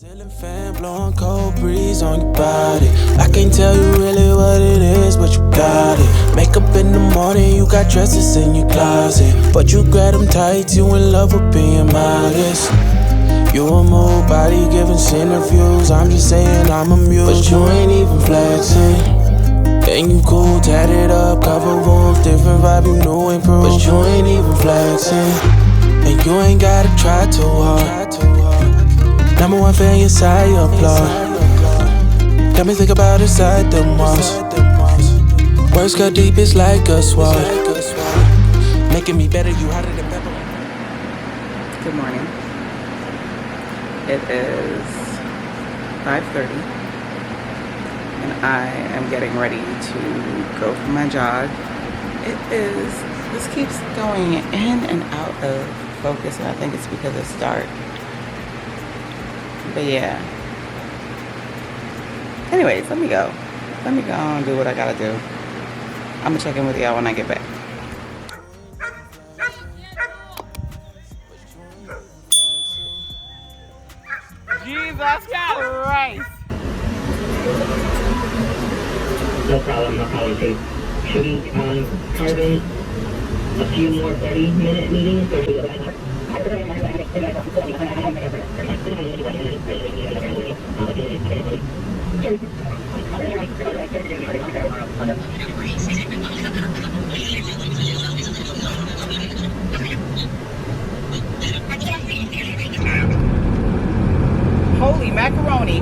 Ceiling fan blowing cold breeze on your body. I can't tell you really what it is, but you got it. Makeup in the morning, you got dresses in your closet, but you grab them tight, you in love with being modest. You a move body giving interviews, I'm just saying I'm amused, but you ain't even flexing. And you cool, tatted up, cover wounds, different vibe, you new improved, but you ain't even flexing. And you ain't gotta try too hard. Number one fan, your side, your applaud. Got me think about inside the walls. Words cut deep, it's like a sword. Making me better, you hotter than pepper. Good morning. It is 5:30 and I am getting ready to go for my jog. This keeps going in and out of focus, and I think it's because it's dark. But yeah. Anyways, let me go and do what I gotta do. I'm gonna check in with y'all when I get back. Jesus Christ! No problem, apologies. Should we carve in a few more 30-minute meetings? Or should we... Holy macaroni.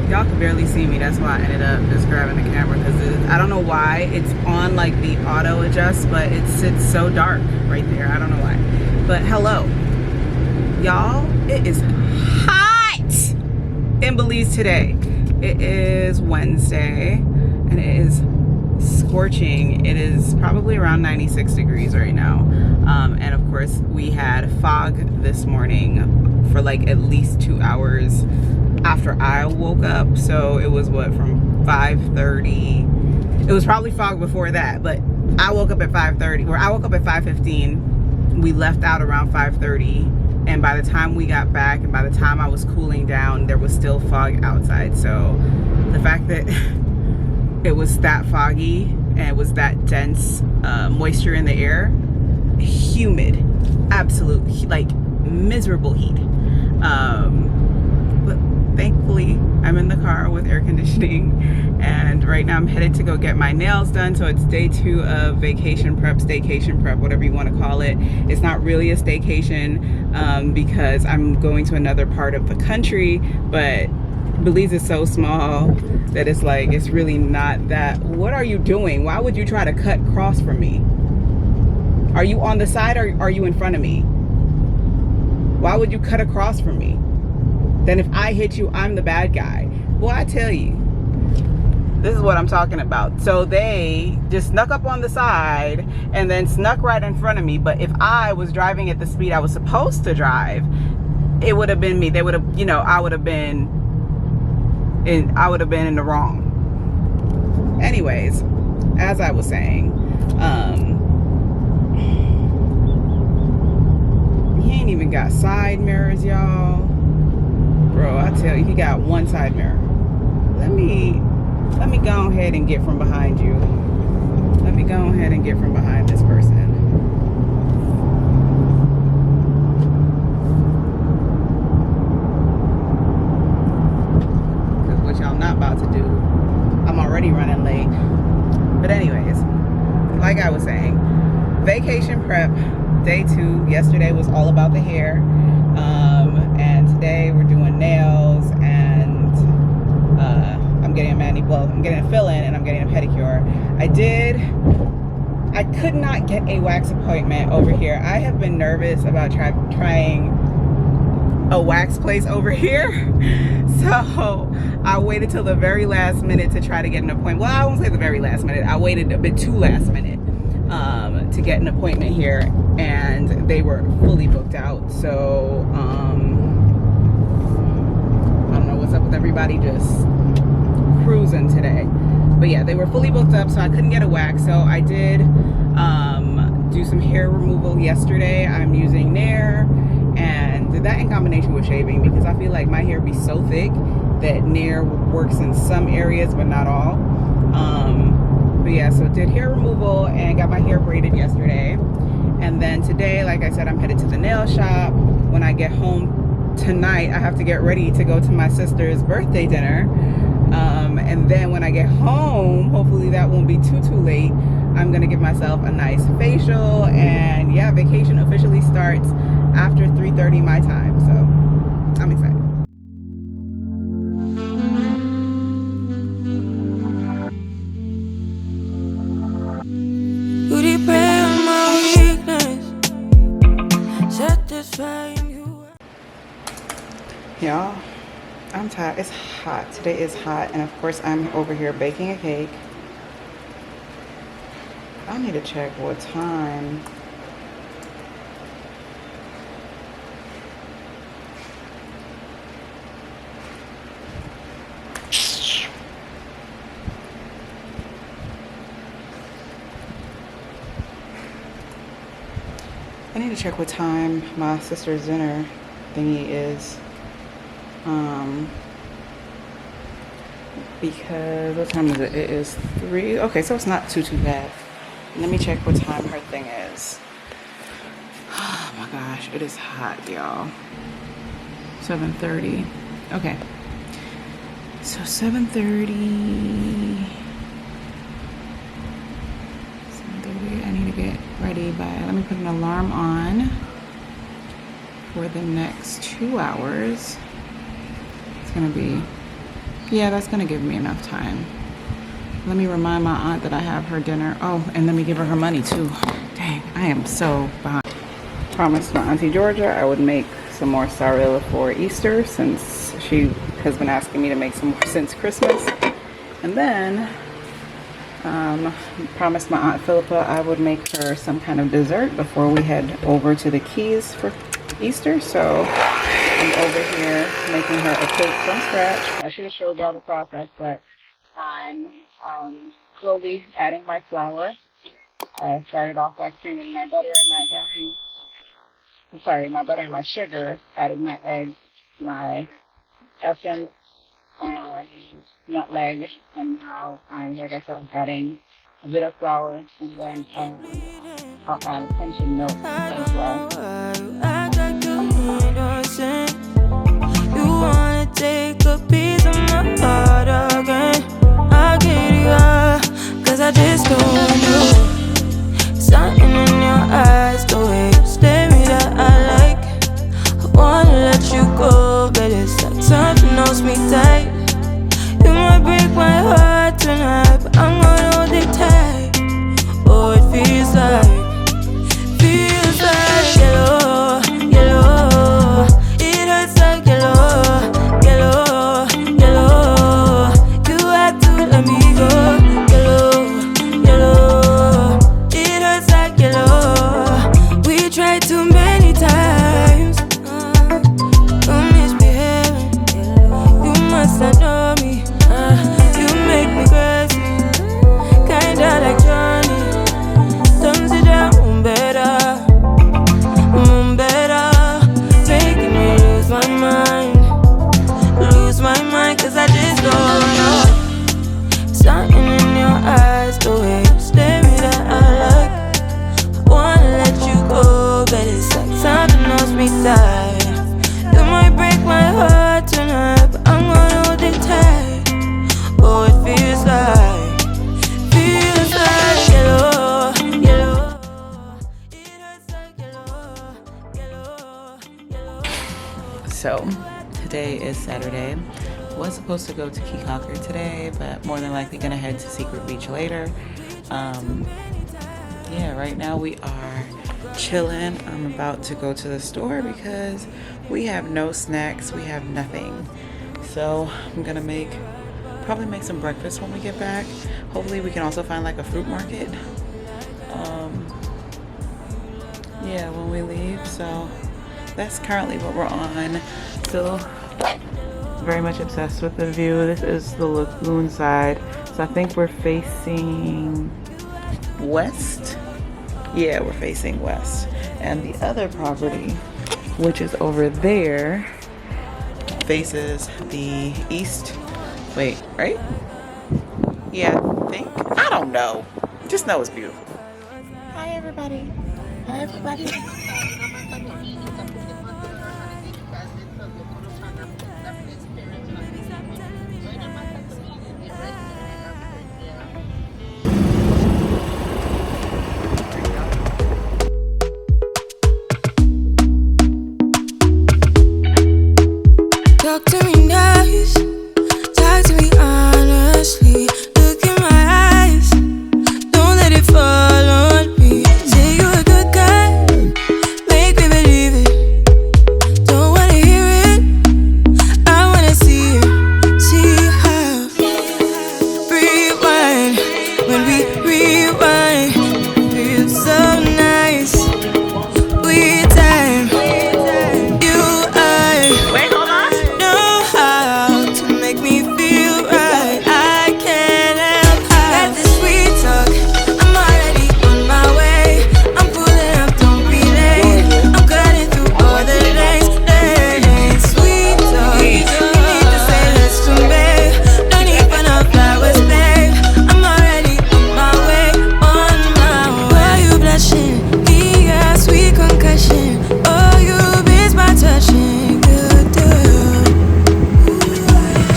Y'all can barely see me, that's why I ended up just grabbing the camera, because I don't know why it's on like the auto adjust, but it sits so dark right there. I don't know why. But hello y'all, it is hot in Belize today. It is Wednesday and it is scorching. It is probably around 96 degrees right now, and of course we had fog this morning for like at least 2 hours after I woke up. So it was what, from 5:30. It was probably fog before that, but I woke up at 5:30, or I woke up at 5:15. We left out around 5:30, and by the time we got back and by the time I was cooling down, there was still fog outside. So the fact that it was that foggy and it was that dense moisture in the air, humid, absolute, like miserable heat. But thankfully I'm in the car with air conditioning, and right now I'm headed to go get my nails done. So it's day 2 of vacation prep, staycation prep, whatever you want to call it. It's not really a staycation because I'm going to another part of the country, but Belize is so small that it's like, it's really not that. What are you doing? Why would you try to cut across from me? Are you on the side or are you in front of me? Why would you cut across from me? Then if I hit you, I'm the bad guy. Well, I tell you, this is what I'm talking about. So they just snuck up on the side and then snuck right in front of me. But if I was driving at the speed I was supposed to drive, it would have been me. They would have, you know, I would have been in the wrong. Anyways, as I was saying, he ain't even got side mirrors, y'all. Bro, I tell you, he got one side mirror. Let me go ahead and get from behind you. Let me go ahead and get from behind this person. Because what y'all not about to do, I'm already running late. But anyways, like I was saying, vacation prep, day 2. Yesterday was all about the hair. And today we're doing nails, and I'm getting I'm getting a fill-in and I'm getting a pedicure. I could not get a wax appointment over here. I have been nervous about trying a wax place over here. So I waited till the very last minute to try to get an appointment. Well, I won't say the very last minute. I waited a bit too last minute to get an appointment here, and they were fully booked out. So I don't know what's up with everybody just cruising today, but yeah, they were fully booked up, so I couldn't get a wax. So I did do some hair removal yesterday. I'm using Nair, And that in combination with shaving, because I feel like my hair be so thick that Nair works in some areas but not all. But yeah, so did hair removal and got my hair braided yesterday. And then today, like I said, I'm headed to the nail shop. When I get home tonight, I have to get ready to go to my sister's birthday dinner. And then when I get home, hopefully that won't be too late, I'm gonna give myself a nice facial. And yeah, vacation officially starts after 3:30 my time, so I'm excited. Y'all, I'm tired. It's hot. Today is hot, and of course I'm over here baking a cake. I need to check what time. I need to check what time my sister's dinner thingy is. Because what time is it? It is 3. Okay, so it's not too bad. Let me check what time her thing is. Oh my gosh, it is hot, y'all. 7:30. Okay. So 7:30. I need to get ready by, let me put an alarm on for the next 2 hours. It's gonna be, yeah, that's gonna give me enough time. Let me remind my aunt that I have her dinner. Oh, and let me give her her money too. Dang, I am so behind. Promised my Auntie Georgia I would make some more sarilla for Easter, since she has been asking me to make some more since Christmas. And then promised my Aunt Philippa I would make her some kind of dessert before we head over to the Keys for Easter. So I'm over here making her a cake from scratch. I should have showed y'all the process, but I'm slowly adding my flour. I started off by creaming my butter and my egg. I'm sorry, my butter and my sugar. Added my eggs, my essence, and nutmeg, and now I'm, like I said, adding a bit of flour, and then I'll add pension milk as well. You wanna take a piece of my heart again? I'll get you up, 'cause I just don't know. Something in your eyes, the way you stare me that I like. I wanna let you go, but it's like something else me tight. You might break my heart tonight, but I'm gonna hold it tight. Oh, it feels like yellow, yellow. It hurts like yellow, yellow, yellow. You had to let me go. Yellow, yellow. It hurts like yellow. We tried too many times. You're misbehaving. You must not know me. You make me crazy, kinda like Johnny. Don't sit down, better, making me lose my mind, 'cause I just don't know. Something in your eyes, the way you stare me that I like. I wanna let you go, but it's like something else me tight. You might break my heart tonight, but I'm gonna hold it tight. Oh, it feels like yellow, yellow. It hurts like yellow, yellow, yellow. So today is Saturday. Was supposed to go to Key Conquer today, but more than likely gonna head to Secret Beach later. Yeah, right now we are chilling. I'm about to go to the store because we have no snacks, we have nothing. So I'm gonna probably make some breakfast when we get back. Hopefully we can also find like a fruit market yeah, when we leave. So that's currently what we're on. Still very much obsessed with the view. This is the lagoon side, so I think we're facing west. Yeah, we're facing west. And the other property which is over there, faces the east. Wait, right? Yeah, I think. I don't know. Just know it's beautiful. Hi, everybody. Hi, everybody. Talk to me nice, talk to me honestly. Look in my eyes, don't let it fall on me. Say you're a good guy, make me believe it. Don't wanna hear it, I wanna see it. See how rewind, when we rewind, feels so nice. We time, you I. Wait, hold on. Know how to make me feel right. I can't help how. Got this sweet talk, I'm already on my way. I'm pulling up, don't be late. I'm cutting through all the lanes. Sweet talk, you need to say less to me. No need for no flowers, babe. I'm already on my way, on my way. Why you blushing? Yeah, sweet concussion. Oh, you miss my touching. Good girl.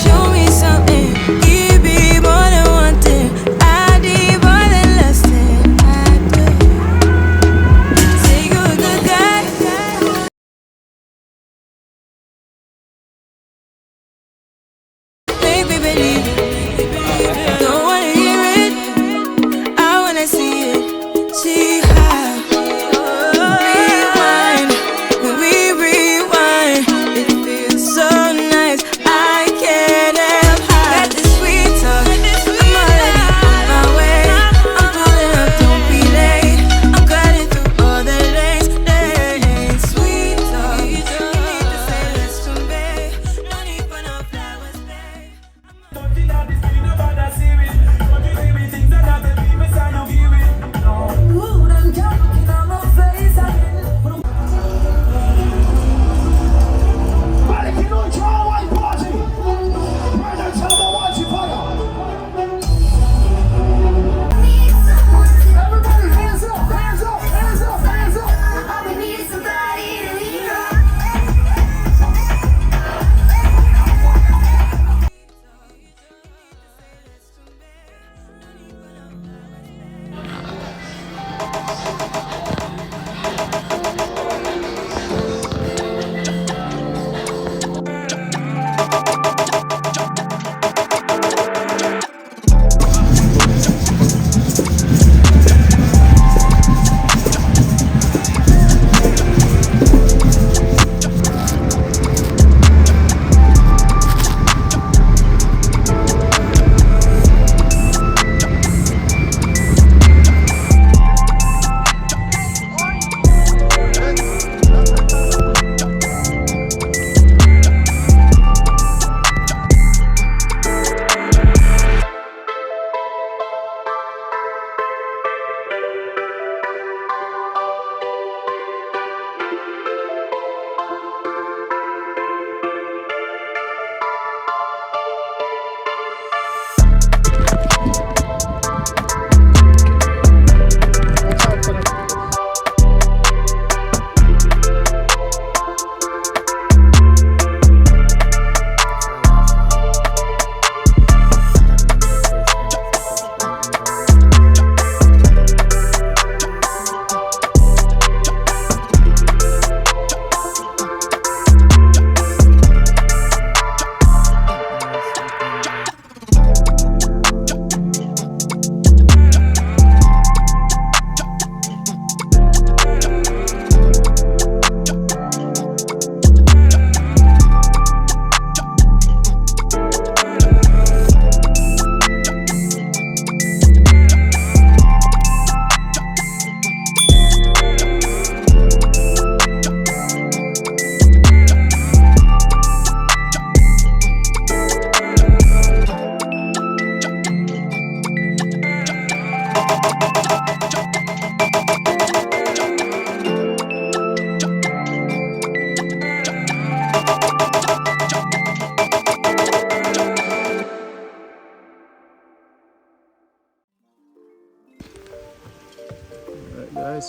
Show me something, give me more than one thing. I need more than less than I do. Say you're a good guy, make me believe it. Don't wanna hear it, I wanna see it. See how rewind, when we rewind, it feels so nice. I can't help how. Got this sweet talk, I'm already on my way. I'm pulling up, don't be late. I'm cutting through all the lanes. Sweet talk, you need to say less to me. No need for no flowers, babe. Vale, que no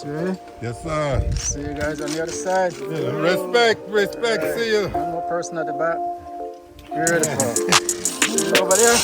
You ready? Yes, sir. See you guys on the other side. Yeah, respect, see you. One more person at the back. Beautiful. See you over there.